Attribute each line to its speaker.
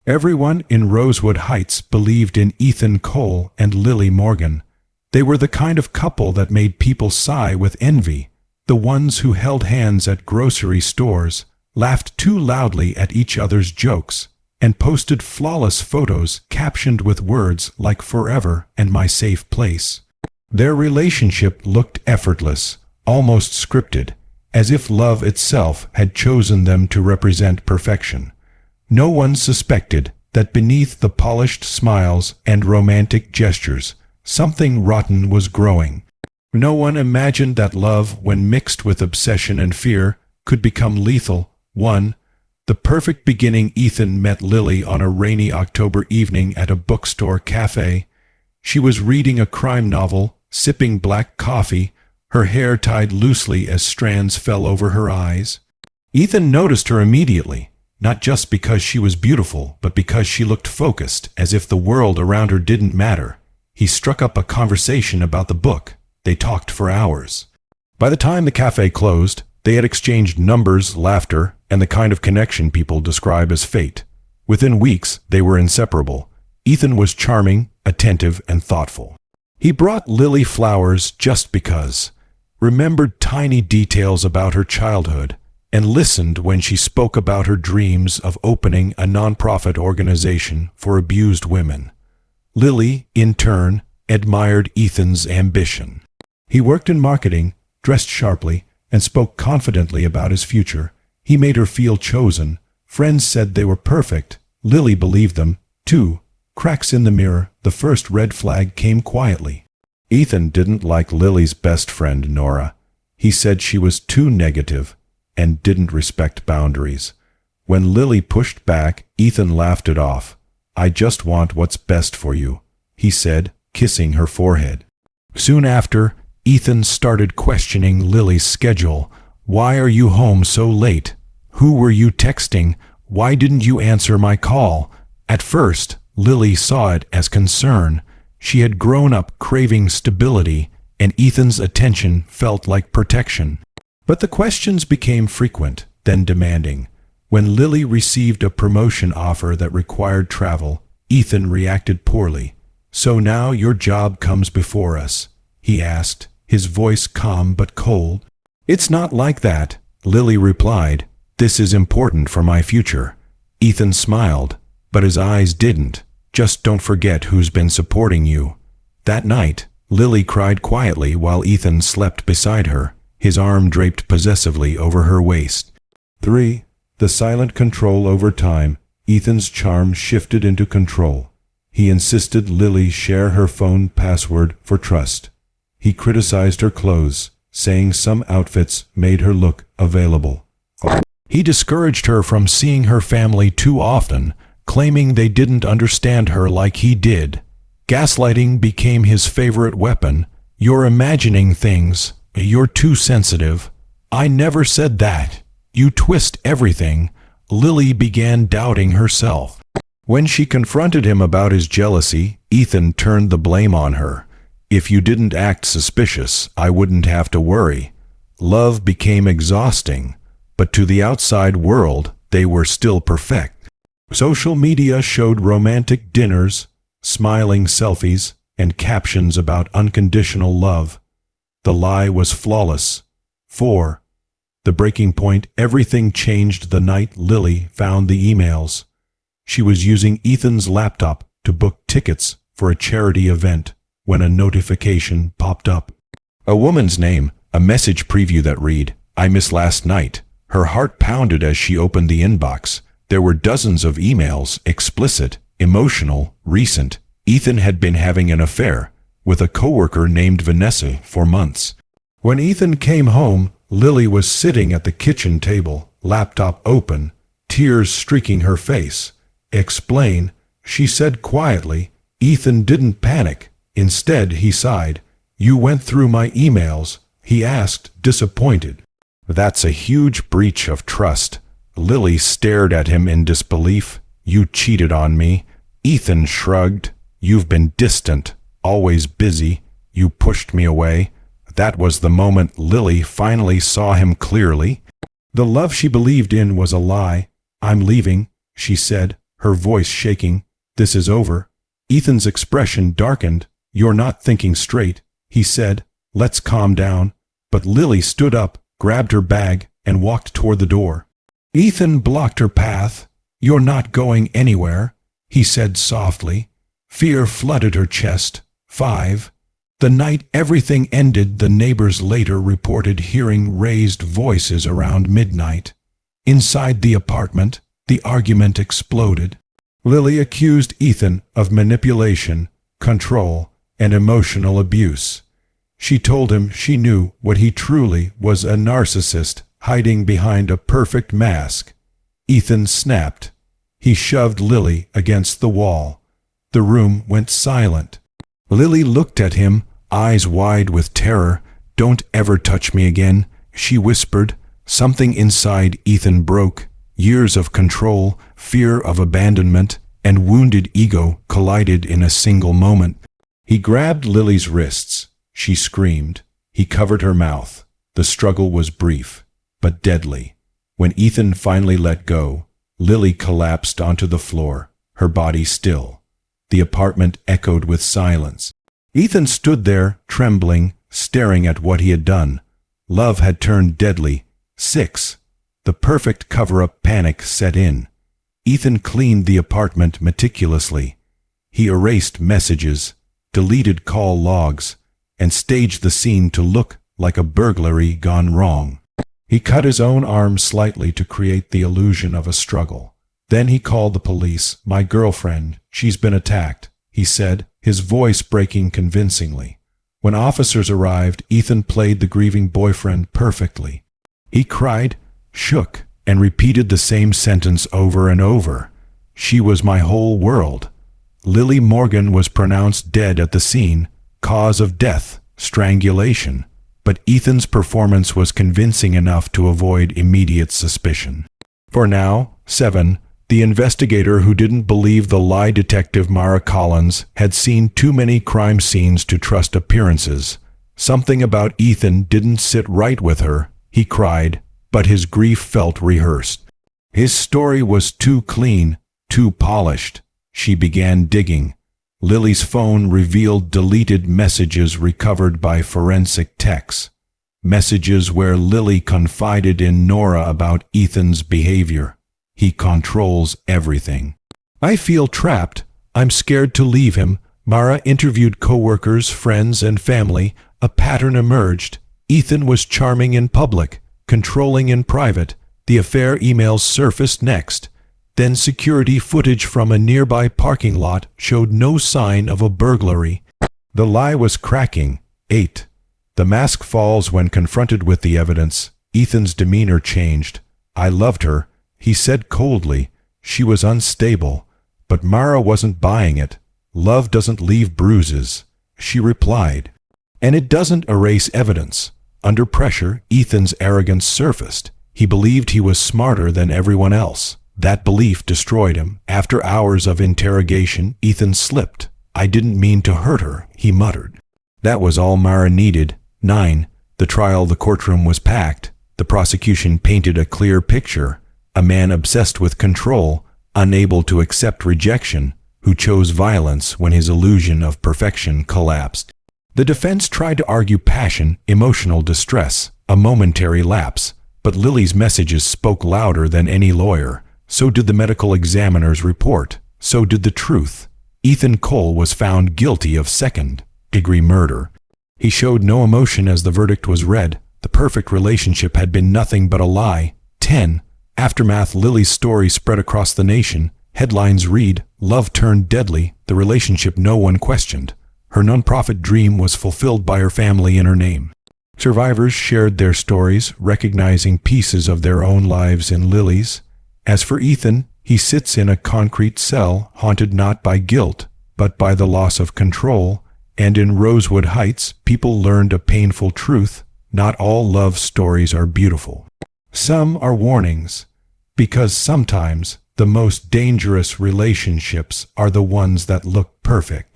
Speaker 1: Everyone in Rosewood Heights believed in Ethan Cole and Lily Morgan. They were the kind of couple that made people sigh with envy, the ones who held hands at grocery stores, laughed too loudly at each other's jokes, and posted flawless photos captioned with words like "forever" and "my safe place." Their relationship looked effortless, almost scripted, as if love itself had chosen them to represent perfection. No one suspected that beneath the polished smiles and romantic gestures, something rotten was growing. No one imagined that love, when mixed with obsession and fear, could become lethal. The perfect beginning. Ethan met Lily on a rainy October evening at a bookstore cafe. She was reading a crime novel, sipping black coffee, her hair tied loosely as strands fell over her eyes. Ethan noticed her immediately, not just because she was beautiful, but because she looked focused, as if the world around her didn't matter. He struck up a conversation about the book. They talked for hours. By the time the cafe closed, they had exchanged numbers, laughter, and the kind of connection people describe as fate. Within weeks, they were inseparable. Ethan was charming, attentive, and thoughtful. He brought Lily flowers just because, remembered tiny details about her childhood, and listened when she spoke about her dreams of opening a nonprofit organization for abused women. Lily, in turn, admired Ethan's ambition. He worked in marketing, dressed sharply, and spoke confidently about his future. He made her feel chosen. Friends said they were perfect. Lily believed them, too. Cracks in the mirror. The first red flag came quietly. Ethan didn't like Lily's best friend, Nora. He said she was too negative and didn't respect boundaries. When Lily pushed back, Ethan laughed it off. "I just want what's best for you," he said, kissing her forehead. Soon after, Ethan started questioning Lily's schedule. "Why are you home so late? Who were you texting? Why didn't you answer my call?" At first, Lily saw it as concern. She had grown up craving stability, and Ethan's attention felt like protection. But the questions became frequent, then demanding. When Lily received a promotion offer that required travel, Ethan reacted poorly. "So now your job comes before us?" he asked, his voice calm but cold. "It's not like that," Lily replied. "This is important for my future." Ethan smiled, but his eyes didn't. "Just don't forget who's been supporting you." That night, Lily cried quietly while Ethan slept beside her, his arm draped possessively over her waist. 3. The silent control over time. Ethan's charm shifted into control. He insisted Lily share her phone password for trust. He criticized her clothes, saying some outfits made her look available. He discouraged her from seeing her family too often, claiming they didn't understand her like he did. Gaslighting became his favorite weapon. "You're imagining things. You're too sensitive." "I never said that. You twist everything." Lily began doubting herself. When she confronted him about his jealousy, Ethan turned the blame on her. "If you didn't act suspicious, I wouldn't have to worry." Love became exhausting, but to the outside world, they were still perfect. Social media showed romantic dinners, smiling selfies, and captions about unconditional love. The lie was flawless. 4. The breaking point. Everything changed the night Lily found the emails. She was using Ethan's laptop to book tickets for a charity event when a notification popped up. A woman's name, a message preview that read, "I miss last night." Her heart pounded as she opened the inbox. There were dozens of emails, explicit, emotional, recent. Ethan had been having an affair with a coworker named Vanessa for months. When Ethan came home, Lily was sitting at the kitchen table, laptop open, tears streaking her face. "Explain," she said quietly. Ethan didn't panic. Instead, he sighed. "You went through my emails?" he asked, disappointed. "That's a huge breach of trust." Lily stared at him in disbelief. "You cheated on me." Ethan shrugged. "You've been distant, always busy. You pushed me away." That was the moment Lily finally saw him clearly. The love she believed in was a lie. "I'm leaving," she said, her voice shaking. "This is over." Ethan's expression darkened. "You're not thinking straight," he said. "Let's calm down." But Lily stood up, grabbed her bag, and walked toward the door. Ethan blocked her path. "You're not going anywhere," he said softly. Fear flooded her chest. 5. The night everything ended, the neighbors later reported hearing raised voices around midnight. Inside the apartment, the argument exploded. Lily accused Ethan of manipulation, control, and emotional abuse. She told him she knew what he truly was, a narcissist hiding behind a perfect mask. Ethan snapped. He shoved Lily against the wall. The room went silent. Lily looked at him, eyes wide with terror. "Don't ever touch me again," she whispered. Something inside Ethan broke. Years of control, fear of abandonment, and wounded ego collided in a single moment. He grabbed Lily's wrists. She screamed. He covered her mouth. The struggle was brief, but deadly. When Ethan finally let go, Lily collapsed onto the floor, her body still. The apartment echoed with silence. Ethan stood there, trembling, staring at what he had done. Love had turned deadly. 6. The perfect cover-up panic set in. Ethan cleaned the apartment meticulously. He erased messages, deleted call logs, and staged the scene to look like a burglary gone wrong. He cut his own arm slightly to create the illusion of a struggle. Then he called the police. "My girlfriend, she's been attacked," he said, his voice breaking convincingly. When officers arrived, Ethan played the grieving boyfriend perfectly. He cried, shook, and repeated the same sentence over and over. "She was my whole world." Lily Morgan was pronounced dead at the scene. Cause of death, strangulation. But Ethan's performance was convincing enough to avoid immediate suspicion. For now, 7. The investigator who didn't believe the lie detective Mara Collins had seen too many crime scenes to trust appearances. Something about Ethan didn't sit right with her. He cried, but his grief felt rehearsed. His story was too clean, too polished. She began digging. Lily's phone revealed deleted messages recovered by forensic techs. Messages where Lily confided in Nora about Ethan's behavior. "He controls everything. I feel trapped. I'm scared to leave him." Mara interviewed coworkers, friends, and family. A pattern emerged. Ethan was charming in public, controlling in private. The affair emails surfaced next. Then security footage from a nearby parking lot showed no sign of a burglary. The lie was cracking. 8. The mask falls when confronted with the evidence. Ethan's demeanor changed. "I loved her," he said coldly. "She was unstable." But Mara wasn't buying it. "Love doesn't leave bruises," she replied. "And it doesn't erase evidence." Under pressure, Ethan's arrogance surfaced. He believed he was smarter than everyone else. That belief destroyed him. After hours of interrogation, Ethan slipped. "I didn't mean to hurt her," he muttered. That was all Mara needed. 9. The trial, the courtroom was packed. The prosecution painted a clear picture. A man obsessed with control, unable to accept rejection, who chose violence when his illusion of perfection collapsed. The defense tried to argue passion, emotional distress, a momentary lapse, but Lily's messages spoke louder than any lawyer. So did the medical examiner's report. So did the truth. Ethan Cole was found guilty of second-degree murder. He showed no emotion as the verdict was read. The perfect relationship had been nothing but a lie. 10. Aftermath. Lily's story spread across the nation. Headlines read, "Love turned deadly, the relationship no one questioned." Her nonprofit dream was fulfilled by her family in her name. Survivors shared their stories, recognizing pieces of their own lives in Lily's. As for Ethan, he sits in a concrete cell, haunted not by guilt, but by the loss of control. And in Rosewood Heights, people learned a painful truth: not all love stories are beautiful. Some are warnings, because sometimes the most dangerous relationships are the ones that look perfect.